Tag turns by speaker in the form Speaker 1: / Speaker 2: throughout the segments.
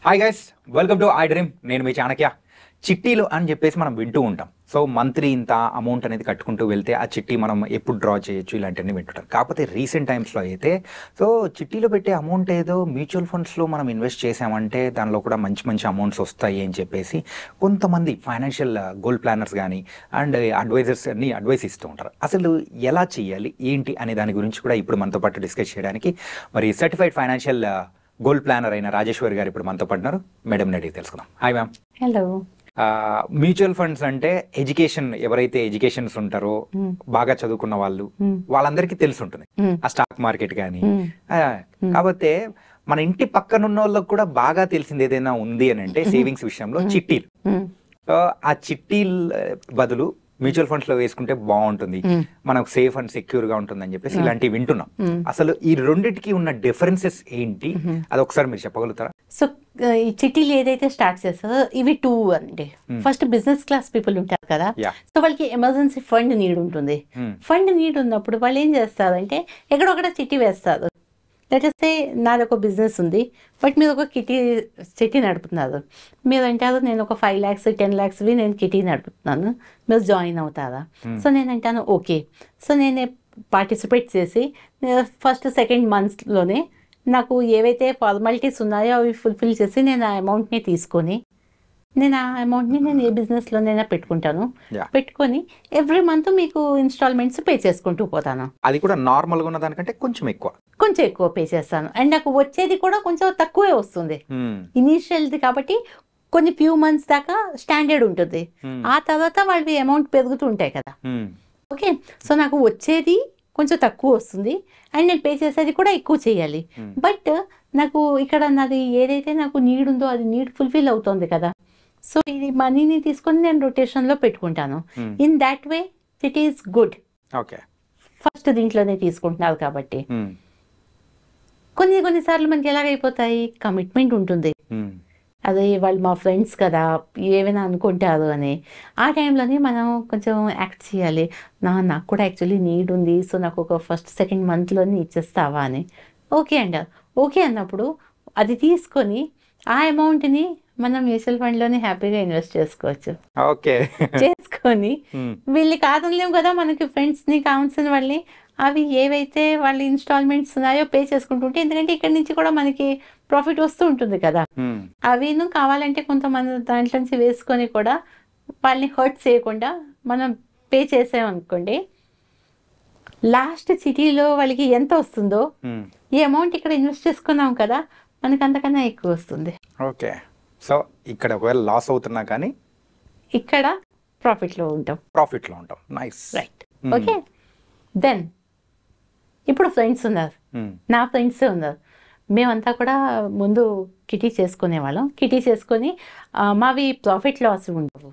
Speaker 1: Hi guys, welcome to I dream. నేను మీ చాణక్య. చిట్టీలు అని చెప్పేసి మనం వింటూ ఉంటాం. సో మంత్లీ ఇంత అమౌంట్ అనేది కట్టుకుంటూ వెళ్తే ఆ చిట్టి మనం ఎప్పుడు డ్రా చేయొచ్చు ఇలాంటివన్నీ వింటుంటాం. కాకపోతే రీసెంట్ టైమ్స్లో అయితే చిట్టీలో పెట్టే అమౌంట్ ఏదో మ్యూచువల్ ఫండ్స్లో మనం ఇన్వెస్ట్ చేసామంటే దానిలో కూడా మంచి మంచి అమౌంట్స్ వస్తాయి అని చెప్పేసి కొంతమంది ఫైనాన్షియల్ గోల్ ప్లానర్స్ కానీ అండ్ అడ్వైజర్స్ అన్ని అడ్వైస్ ఇస్తూ ఉంటారు. అసలు ఎలా చేయాలి ఏంటి అనే దాని గురించి కూడా ఇప్పుడు మనతో పాటు డిస్కస్ చేయడానికి మరి సర్టిఫైడ్ ఫైనాన్షియల్ గోల్డ్ ప్లానర్ అయిన రాజేశ్వరి గారు ఇప్పుడు మనతో పడినారు. మేడం అడిగి తెలుసుకుందాం. Hi ma'am.
Speaker 2: Hello.
Speaker 1: Mutual funds అంటే ఎడ్యుకేషన్, ఎవరైతే ఎడ్యుకేషన్స్ ఉంటారో బాగా చదువుకున్న వాళ్ళందరికీ తెలిసి ఉంటుంది ఆ స్టాక్ మార్కెట్ కానీ. కాకపోతే మన ఇంటి పక్కనున్న వాళ్ళకి కూడా బాగా తెలిసింది ఏదైనా ఉంది అని అంటే సేవింగ్స్ విషయంలో చిట్టీలు. ఆ చిట్టీల బదులు మ్యూచువల్ ఫండ్స్ లో వేసుకుంటే బాగుంటుంది, మనకు సేఫ్ అండ్ సెక్యూర్ గా ఉంటుంది అని చెప్పేసి ఇలాంటివి వింటున్నాం. అసలు ఈ రెండింటికి ఉన్న డిఫరెన్సెస్ ఏంటి అది ఒకసారి మీరు చెప్పగలుగుతారా?
Speaker 2: సో ఈ చిట్టీలు ఏదైతే స్టార్ట్ చేస్తారో ఇవి టూ అండి. ఫస్ట్ బిజినెస్ క్లాస్ పీపుల్ ఉంటారు కదా, సో వాళ్ళకి ఎమర్జెన్సీ ఫండ్ నీడ్ ఉంటుంది. ఫండ్ నీడ్ ఉన్నప్పుడు వాళ్ళు ఏం చేస్తారంటే ఎక్కడొక్కడ చిట్టి వేస్తారు. లేటెస్తే నాది ఒక బిజినెస్ ఉంది, బట్ మీరు ఒక చిట్టి నడుపుతున్నారు. మీరు అంటారు నేను ఒక 5 lakhs 10 lakhs నేను కిటీ నడుపుతున్నాను, మీరు జాయిన్ అవుతారా? సో నేను అంటాను ఓకే. సో నేను పార్టిసిపేట్ చేసి ఫస్ట్ సెకండ్ మంత్స్లోనే నాకు ఏవైతే ఫార్మాలిటీస్ ఉన్నాయో అవి ఫుల్ఫిల్ చేసి నేను ఆ అమౌంట్ని తీసుకొని నేను ఏ బిజినెస్లోనైనా పెట్టుకుంటాను. పెట్టుకొని ఎవ్రీ మంత్ మీకు ఇన్స్టాల్మెంట్స్ పే చేసుకుంటూ పోతాను.
Speaker 1: అది కూడా నార్మల్గా ఉన్న దానికంటే కొంచెం ఎక్కువ
Speaker 2: పే చేస్తాను. అండ్ నాకు వచ్చేది కూడా కొంచెం తక్కువే వస్తుంది ఇనీషియల్ది కాబట్టి. కొన్ని ఫ్యూ మంత్స్ దాకా స్టాండర్డ్ ఉంటుంది, ఆ తర్వాత వాళ్ళవి అమౌంట్ పెరుగుతూ ఉంటాయి కదా. ఓకే, సో నాకు వచ్చేది కొంచెం తక్కువ వస్తుంది అండ్ నేను పే చేసేది కూడా ఎక్కువ చేయాలి. బట్ నాకు ఇక్కడ నాది ఏదైతే నాకు నీడ్ ఉందో అది నీడ్ ఫుల్ఫిల్ అవుతుంది కదా. సో ఇది మనీని తీసుకొని నేను రొటేషన్లో పెట్టుకుంటాను. In that way it is good.
Speaker 1: Okay,
Speaker 2: first దీంట్లోనే తీసుకుంటున్నారు కాబట్టి. కొన్నిసార్లు మనకి ఎలాగైపోతాయి, కమిట్మెంట్ ఉంటుంది, అదే వాళ్ళు మా ఫ్రెండ్స్ కదా ఏమైనా అనుకుంటారు అని. ఆ టైంలోనే మనం కొంచెం యాక్ట్ చేయాలి. నాకు కూడా యాక్చువల్లీ నీడ్ ఉంది, సో నాకు ఒక ఫస్ట్ సెకండ్ మంత్లోనే ఇచ్చేస్తావా అని. ఓకే అంటారు. ఓకే అన్నప్పుడు అది తీసుకొని ఆ అమౌంట్ని మనం మ్యూచువల్ ఫండ్లోనే హ్యాపీగా ఇన్వెస్ట్ చేసుకోవచ్చు.
Speaker 1: ఓకే,
Speaker 2: చేసుకొని వీళ్ళని కాదనలేము కదా, మనకి ఫ్రెండ్స్ని కావాల్సిన వాళ్ళని అవి ఏవైతే వాళ్ళ ఇన్స్టాల్మెంట్స్ ఉన్నాయో పే చేసుకుంటుంటే, ఎందుకంటే ఇక్కడ నుంచి కూడా మనకి ప్రాఫిట్ వస్తూ ఉంటుంది కదా. అవిను కావాలంటే కొంతమంది దాంట్లో నుంచి వేసుకొని కూడా వాళ్ళని హర్ట్ చేయకుండా మనం పే చేసామనుకోండి, లాస్ట్ సిటీలో వాళ్ళకి ఎంత వస్తుందో ఈ అమౌంట్ ఇక్కడ ఇన్వెస్ట్ చేసుకున్నాం కదా మనకి అంతకన్నా ఎక్కువ వస్తుంది.
Speaker 1: ఓకే, సో ఇక్కడ ఒకవేళ లాస్ అవుతున్నా కానీ
Speaker 2: ఇక్కడ ప్రాఫిట్లో ఉంటాం. Nice,
Speaker 1: right.
Speaker 2: ఓకే, దెన్ ఇప్పుడు ఫ్రెండ్స్ ఉన్నారు, నా ఫ్రెండ్సే ఉన్నారు. మేమంతా కూడా ముందు కిటీ చేసుకునేవాళ్ళం. కిటీ చేసుకొని మావి ప్రాఫిట్ లాస్ ఉండవు.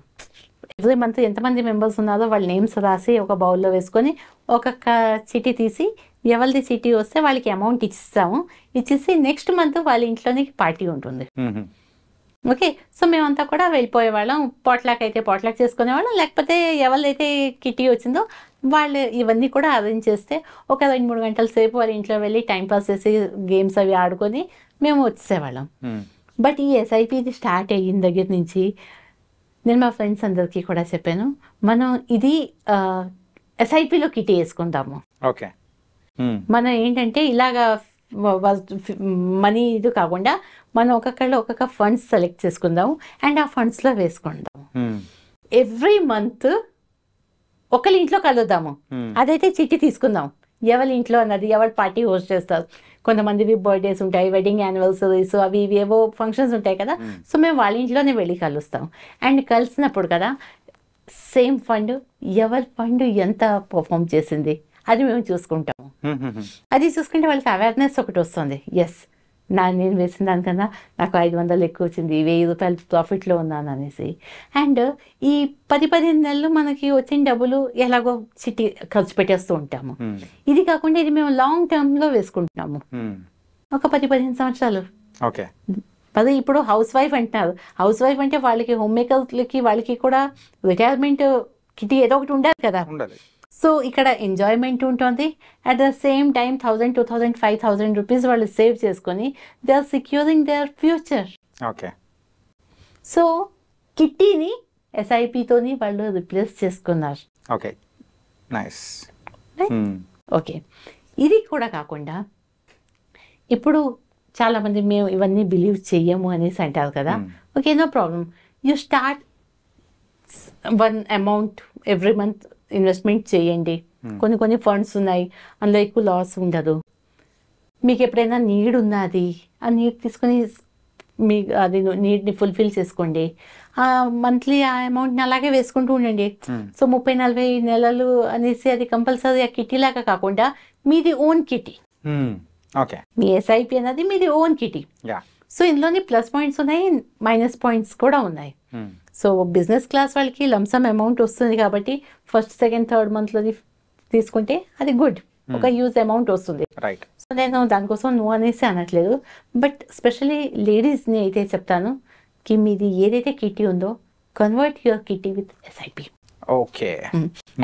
Speaker 2: ఎవ్రీ మంత్ ఎంతమంది మెంబర్స్ ఉన్నారో వాళ్ళ నేమ్స్ రాసి ఒక బౌల్లో వేసుకొని ఒక్కొక్క చిటీ తీసి ఎవరిది చిటీ వస్తే వాళ్ళకి అమౌంట్ ఇచ్చిస్తాము. ఇచ్చేసి నెక్స్ట్ మంత్ వాళ్ళ ఇంట్లోనే పార్టీ ఉంటుంది. ఓకే, సో మేమంతా కూడా వెళ్ళిపోయేవాళ్ళం. పాట్లాక్ అయితే పాట్లాక్ చేసుకునేవాళ్ళం, లేకపోతే ఎవరిదైతే కిటీ వచ్చిందో వాళ్ళు ఇవన్నీ కూడా అరేంజ్ చేస్తే ఒక 2-3 గంటల సేపు వాళ్ళ ఇంట్లో వెళ్ళి టైంపాస్ చేసి గేమ్స్ అవి ఆడుకొని మేము వచ్చేసేవాళ్ళం. బట్ ఈ ఎస్ఐపిది స్టార్ట్ అయిన దగ్గర నుంచి నేను మా ఫ్రెండ్స్ అందరికీ కూడా చెప్పాను, మనం ఇది ఎస్ఐపిలో కిటీ వేసుకుందాము.
Speaker 1: ఓకే,
Speaker 2: మనం ఏంటంటే ఇలాగా మనీ ఇది కాకుండా మనం ఒక్కొక్క ఫండ్స్ సెలెక్ట్ చేసుకుందాము అండ్ ఆ ఫండ్స్లో వేసుకుందాము. ఎవ్రీ మంత్ ఒకరి ఇంట్లో కలుద్దాము. అదైతే చిట్టి తీసుకుందాం, ఎవరి ఇంట్లో అన్నది ఎవరి పార్టీ హోస్ట్ చేస్తారు. కొంతమందివి బర్త్డేస్ ఉంటాయి, వెడ్డింగ్ యానివర్సరీస్, అవి ఇవి ఏవో ఫంక్షన్స్ ఉంటాయి కదా. సో మేము వాళ్ళ ఇంట్లోనే వెళ్ళి కలుస్తాం. అండ్ కలిసినప్పుడు కదా సేమ్ ఫండ్ ఎవరి ఫండ్ ఎంత పర్ఫామ్ చేసింది అది మేము చూసుకుంటాము. అది చూసుకుంటే వాళ్ళకి అవేర్నెస్ ఒకటి వస్తుంది. ఎస్, నేను వేసిన దానికన్నా నాకు 500 ఎక్కువ వచ్చింది, 1000 రూపాయలు ప్రాఫిట్లో ఉన్నాను అనేసి. అండ్ ఈ 10-15 నెలలు మనకి వచ్చిన డబ్బులు ఎలాగో చిట్టి ఖర్చు పెట్టేస్తూ ఉంటాము. ఇది కాకుండా ఇది మేము లాంగ్ టర్మ్లో వేసుకుంటున్నాము, ఒక 10-15 సంవత్సరాలు.
Speaker 1: ఓకే,
Speaker 2: అదే ఇప్పుడు హౌస్ వైఫ్ అంటున్నారు. హౌస్ వైఫ్ అంటే వాళ్ళకి హోమ్ మేకర్లకి వాళ్ళకి కూడా రిటైర్మెంట్ కిటీ ఏదో ఒకటి ఉండాలి కదా. సో ఇక్కడ ఎంజాయ్మెంట్ ఉంటుంది. At the same time 1000, 2000, 5000 rupees వాళ్ళు సేవ్ చేసుకొని they are securing their future.
Speaker 1: Okay.
Speaker 2: So కిట్టీని ఎస్ఐపితోని వాళ్ళు రిప్లేస్ చేసుకున్నారు.
Speaker 1: Okay, nice.
Speaker 2: ఓకే, ఇది కూడా కాకుండా ఇప్పుడు చాలామంది మేము ఇవన్నీ బిలీవ్ చెయ్యము అనేసి అంటారు కదా. Okay, no problem. You start one amount every month investment చేయండి. కొన్ని ఫండ్స్ ఉన్నాయి, అందులో ఎక్కువ లాస్ ఉండదు. మీకు ఎప్పుడైనా నీడ్ ఉన్నది, ఆ నీడ్ తీసుకొని మీ అది నీడ్ని ఫుల్ఫిల్ చేసుకోండి. మంత్లీ ఆ అమౌంట్ని అలాగే వేసుకుంటూ ఉండండి. సో 30-40 నెలలు అనేసి అది కంపల్సరీ ఆ కిటీ లాగా కాకుండా మీది ఓన్ కిటీ.
Speaker 1: ఓకే,
Speaker 2: మీ ఎస్ఐపి అనేది మీది ఓన్ కిటీ. సో ఇందులోని ప్లస్ పాయింట్స్ ఉన్నాయి, మైనస్ పాయింట్స్ కూడా ఉన్నాయి. సో బిజినెస్ క్లాస్ వాళ్ళకి లంసమ్ అమౌంట్ వస్తుంది కాబట్టి ఫస్ట్, సెకండ్, థర్డ్ మంత్లోని తీసుకుంటే అది గుడ్, ఒక యూజ్ అమౌంట్ వస్తుంది.
Speaker 1: రైట్.
Speaker 2: సో నేను దానికోసం నువ్వు అనేసి అనట్లేదు, బట్ స్పెషలీ లేడీస్ని అయితే చెప్తాను కి మీది ఏదైతే కిటీ ఉందో convert your kitty with SIP.
Speaker 1: Okay.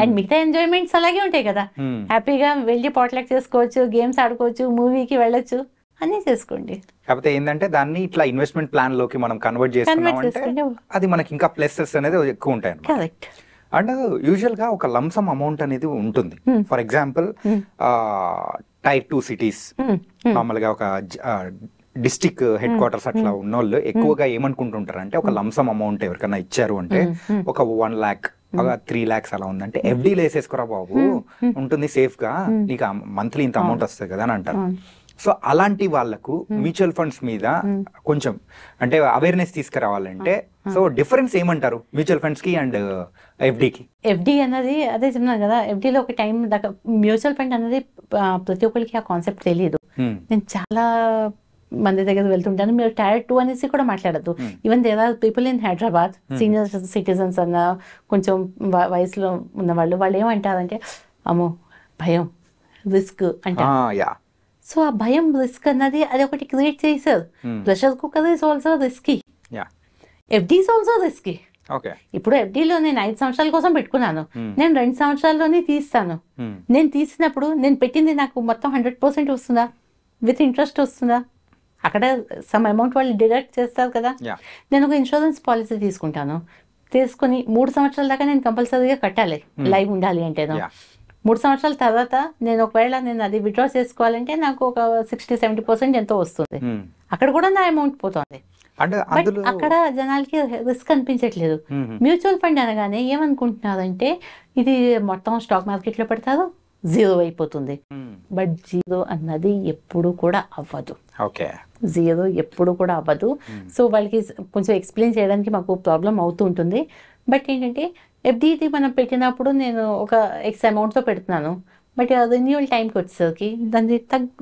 Speaker 2: And మిగతా ఎంజాయ్మెంట్స్ అలాగే ఉంటాయి కదా. హ్యాపీగా వెళ్ళి పాట్లక్ చేసుకోవచ్చు, గేమ్స్ ఆడుకోవచ్చు, మూవీకి వెళ్ళొచ్చు, అన్నీ చేసుకోండి.
Speaker 1: కాకపోతే ఏంటంటే దాన్ని ఇట్లా ఇన్వెస్ట్మెంట్ ప్లాన్ లోకి మనం కన్వర్ట్ చేసుకున్నామంటే అది మనకి ఇంకా ప్లసెస్ అనేది ఎక్కువ ఉంటాయి.
Speaker 2: కరెక్ట్.
Speaker 1: అండ్ యూజువల్ గా ఒక లంసమ్ అమౌంట్ అనేది ఉంటుంది. For example tier 2 cities, normal గా ఒక డిస్టిక్ హెడ్ క్వార్టర్స్ అట్లా ఉన్నోళ్ళు ఎక్కువగా ఏమనుకుంటుంటారు అంటే ఒక లంసమ్ అమౌంట్ ఎవరికైనా ఇచ్చారు అంటే ఒక 1 lakh, 3 lakhs అలా ఉందంటే ఎఫ్డీలో వేసేసుకోరా బాబు, ఉంటుంది సేఫ్ గా, నీకు మంత్లీ ఇంత అమౌంట్ వస్తుంది కదా అని అంటారు. సో అలాంటి వాళ్ళకు మ్యూచువల్ ఫండ్స్ మీద కొంచెం అంటే అవేర్నెస్ తీసుకురావాలంటే సో డిఫరెన్స్ ఏమంటారు మ్యూచువల్ ఫండ్స్ కి అండ్ ఎఫ్డీకి?
Speaker 2: ఎఫ్డీ అన్నది అదే చెప్తున్నాను కదా, ఎఫ్డీలో ఒక టైం దాకా మ్యూచువల్ ఫండ్ అన్నది ప్రతి ఒక్కరికి ఆ కాన్సెప్ట్ తెలియదు. నేను చాలా మంది దగ్గర వెళ్తుంటాను, మీరు టైర్ 2 అనేసి కూడా మాట్లాడద్దు. Even there are people in Hyderabad, senior citizens అన్న కొంచెం వయసులో ఉన్న వాళ్ళు ఏమంటారంటే అమ్మో భయం, రిస్క్ అంటారు. సో ఆ భయం, రిస్క్ అన్నది అది ఒకటి క్రియేట్ చేశారు. Pressure cooker is also risky, FD is also risky. ఇప్పుడు ఎఫ్డీలో నేను 5 సంవత్సరాల కోసం పెట్టుకున్నాను, నేను 2 సంవత్సరాల్లోనే తీస్తాను. నేను తీసినప్పుడు నేను పెట్టింది నాకు మొత్తం 100% వస్తుందా, విత్ ఇంట్రెస్ట్ వస్తుందా? అక్కడ సమ్ అమౌంట్ వాళ్ళు డిడక్ట్ చేస్తారు కదా. నేను ఒక ఇన్సూరెన్స్ పాలసీ తీసుకుంటాను, తీసుకుని 3 సంవత్సరాల దాకా నేను కంపల్సరీగా కట్టాలి, లైవ్ ఉండాలి అంటే. 3 సంవత్సరాల తర్వాత నేను ఒకవేళ నేను అది విత్డ్రా చేసుకోవాలంటే నాకు ఒక 60-70% ఎంతో వస్తుంది. అక్కడ కూడా నా అమౌంట్ పోతుంది. అక్కడ జనాలకి రిస్క్ అనిపించట్లేదు. మ్యూచువల్ ఫండ్ అనగానే ఏమనుకుంటున్నారంటే ఇది మొత్తం స్టాక్ మార్కెట్ లో పెడతారు, జీరో అయిపోతుంది. బట్ జీరో అన్నది ఎప్పుడు కూడా అవ్వదు. జీరో ఎప్పుడు కూడా అవ్వదు. సో వాళ్ళకి కొంచెం ఎక్స్ప్లెయిన్ చేయడానికి మాకు ప్రాబ్లం అవుతూ ఉంటుంది. బట్ ఏంటంటే ఎఫ్డీది మనం పెట్టినప్పుడు నేను ఒక ఎక్స్ అమౌంట్తో పెడుతున్నాను, బట్ రెన్యూవల్ టైంకి వచ్చేసరికి దాన్ని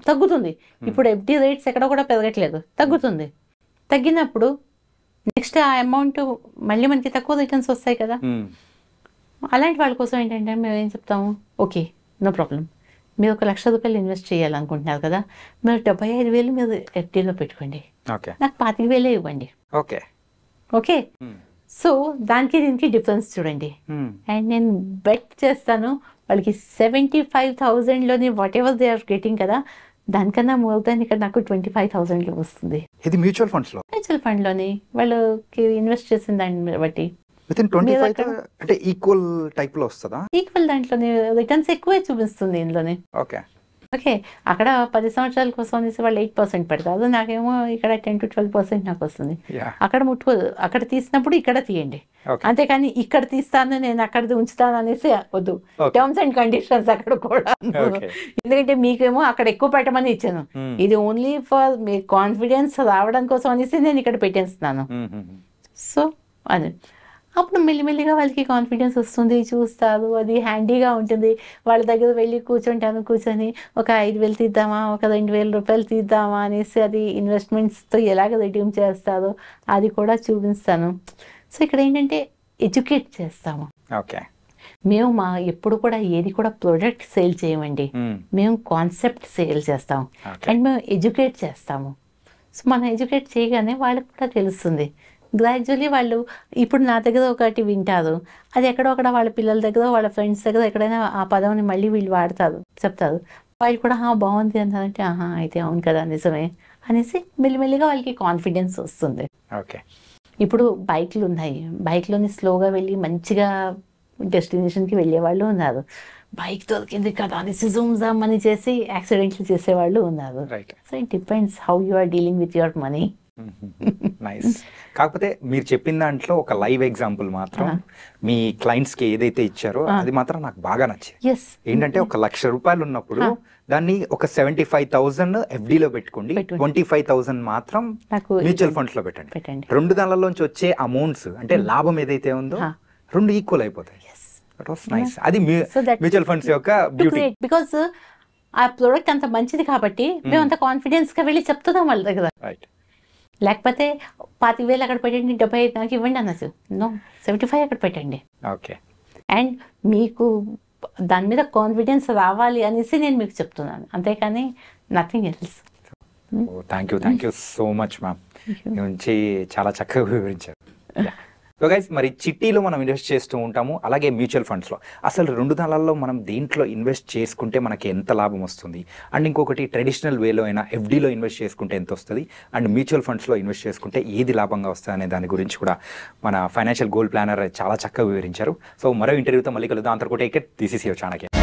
Speaker 2: తగ్గుతుంది. ఇప్పుడు ఎఫ్డీ రేట్స్ ఎక్కడ కూడా పెరగట్లేదు, తగ్గుతుంది. తగ్గినప్పుడు నెక్స్ట్ ఆ అమౌంట్ మళ్ళీ మనకి తక్కువ రిటర్న్స్ వస్తాయి కదా. అలాంటి వాళ్ళ కోసం ఏంటంటే మేము ఏం చెప్తాము, ఓకే నో ప్రాబ్లం, మీరు 1,00,000 రూపాయలు ఇన్వెస్ట్ చేయాలనుకుంటున్నారు కదా, మీరు 75,000 మీరు ఎఫ్డీలో పెట్టుకోండి, నాకు 25,000 ఇవ్వండి. ఓకే, సో దానికి దీనికి డిఫరెన్స్ చూడండి. అండ్ నేను బెట్ చేస్తాను వాళ్ళకి 75,000లోని whatever they are getting కదా, దానికన్నా మోర్ దాన్ ఇక్కడ నాకు 25,000 వస్తుంది.
Speaker 1: ఇది మ్యూచువల్ ఫండ్స్ లో,
Speaker 2: మ్యూచువల్ ఫండ్ లోని వాళ్ళకి ఇన్వెస్ట్ చేసిన దాన్ని బట్టి
Speaker 1: అంటే ఈక్వల్ టైప్ లో వస్తుందా?
Speaker 2: ఈక్వల్ దాంట్లోనే రిటర్న్స్ ఎక్కువే చూపిస్తుంది ఇందులోనే. ఓకే, అక్కడ 10 సంవత్సరాల కోసం అనేసి వాళ్ళు 8% పెడతారు, నాకేమో ఇక్కడ 10-12% నాకు వస్తుంది. అక్కడ ముట్టుకోదు, అక్కడ తీసినప్పుడు ఇక్కడ తీయండి, అంతేకాని ఇక్కడ తీస్తాను నేను అక్కడ ఉంచుతాను అనేసి వద్దు. టర్మ్స్ అండ్ కండిషన్స్ అక్కడ కూడా, ఎందుకంటే మీకేమో అక్కడ ఎక్కువ పెట్టమని ఇచ్చాను, ఇది ఓన్లీ ఫర్ మీ కాన్ఫిడెన్స్ రావడం కోసం అనేసి నేను ఇక్కడ పెట్టేస్తున్నాను. సో అది అప్పుడు మెల్లిమెల్లిగా వాళ్ళకి కాన్ఫిడెన్స్ వస్తుంది, చూస్తారు, అది హ్యాండీగా ఉంటుంది. వాళ్ళ దగ్గర వెళ్ళి కూర్చొని ఒక 5,000 తీద్దామా, ఒక 2,000 రూపాయలు తీద్దామా అనేసి అది ఇన్వెస్ట్మెంట్స్తో ఎలాగ రెడ్యూమ్ చేస్తారో అది కూడా చూపిస్తాను. సో ఇక్కడ ఏంటంటే ఎడ్యుకేట్ చేస్తాము. మేము ఎప్పుడు కూడా ఏది కూడా ప్రొడక్ట్ సేల్ చేయమండి, మేము కాన్సెప్ట్ సేల్ చేస్తాము అండ్ మేము ఎడ్యుకేట్ చేస్తాము. సో మనం ఎడ్యుకేట్ చేయగానే వాళ్ళకి కూడా తెలుస్తుంది. గ్రాడ్యువల్లీ వాళ్ళు ఇప్పుడు నా దగ్గర ఒకటి వింటారు, అది ఎక్కడో అక్కడ వాళ్ళ పిల్లల దగ్గర, వాళ్ళ ఫ్రెండ్స్ దగ్గర ఎక్కడైనా ఆ పదంని మళ్ళీ వీళ్ళు వాడతారు, చెప్తారు, వాళ్ళు కూడా బాగుంది అంటారంటే అయితే అవును కదా నిజమే అనేసి మెల్లిమెల్లిగా వాళ్ళకి కాన్ఫిడెన్స్ వస్తుంది.
Speaker 1: ఓకే.
Speaker 2: ఇప్పుడు బైక్లు ఉన్నాయి, బైక్లోని స్లోగా వెళ్ళి మంచిగా డెస్టినేషన్కి వెళ్ళే వాళ్ళు ఉన్నారు, బైక్ దొరికింది కదా అనేసి జూమ్ జామ్ అని చేసి యాక్సిడెంట్లు చేసేవాళ్ళు ఉన్నారు.
Speaker 1: Right.
Speaker 2: So it depends how you are dealing with your money.
Speaker 1: Nice. కాకపోతే మీరు చెప్పిన దాంట్లో ఒక లైవ్ ఎగ్జాంపుల్ మాత్రం మీ క్లయింట్స్ కి ఏదైతే ఇచ్చారో అది మాత్రం నాకు బాగా నచ్చింది.
Speaker 2: ఎస్,
Speaker 1: ఏంటంటే ₹1,00,000 ఉన్నప్పుడు దాన్ని ఒక 75,000 FD లో పెట్టుకోండి, 25,000 మాత్రం
Speaker 2: నాకు
Speaker 1: మ్యూచువల్ ఫండ్స్ లో పెట్టండి.
Speaker 2: పెట్టండి.
Speaker 1: రెండు దానిలోంచి వచ్చే అమౌంట్స్ అంటే లాభం ఏదైతే ఉందో రెండు ఈక్వల్ అయిపోతాయి. That was nice. అది మ్యూచువల్ ఫండ్స్ యొక్క బ్యూటీ.
Speaker 2: బికాస్ ఆ ప్రోడక్ట్ అంత మంచిది కాబట్టి మేము అంత కాన్ఫిడెన్స్ గా వెళ్ళి చెప్తున్నాం వాళ్ళ దగ్గర.
Speaker 1: రైట్.
Speaker 2: లేకపోతే 25,000 అక్కడ పెట్టండి, 75 నాకు ఇవ్వండి అనొచ్చు. నో, 75 అక్కడ పెట్టండి.
Speaker 1: ఓకే.
Speaker 2: అండ్ మీకు దాని మీద కాన్ఫిడెన్స్ రావాలి అనేసి నేను మీకు చెప్తున్నాను, అంతేకాని nothing else.
Speaker 1: Thank you so much ma'am. నుంచి చాలా చక్కగా వివరించారు. సో గైస్, మరి చిట్టీలో మనం ఇన్వెస్ట్ చేస్తూ ఉంటాము, అలాగే మ్యూచువల్ ఫండ్స్లో. అసలు రెండు దానిలలో మనం దేంట్లో ఇన్వెస్ట్ చేసుకుంటే మనకి ఎంత లాభం వస్తుంది, అండ్ ఇంకొకటి ట్రెడిషనల్ వేలో అయినా FDలో ఇన్వెస్ట్ చేసుకుంటే ఎంత వస్తుంది, అండ్ మ్యూచువల్ ఫండ్స్లో ఇన్వెస్ట్ చేసుకుంటే ఏది లాభంగా వస్తుంది అనే దాని గురించి కూడా మన ఫైనాన్షియల్ గోల్ ప్లానర్ చాలా చక్కగా వివరించారు. సో మరో ఇంటర్వ్యూతో మళ్ళీ కలుద్దాం. అంతవరకు take care. This is your Chanakya.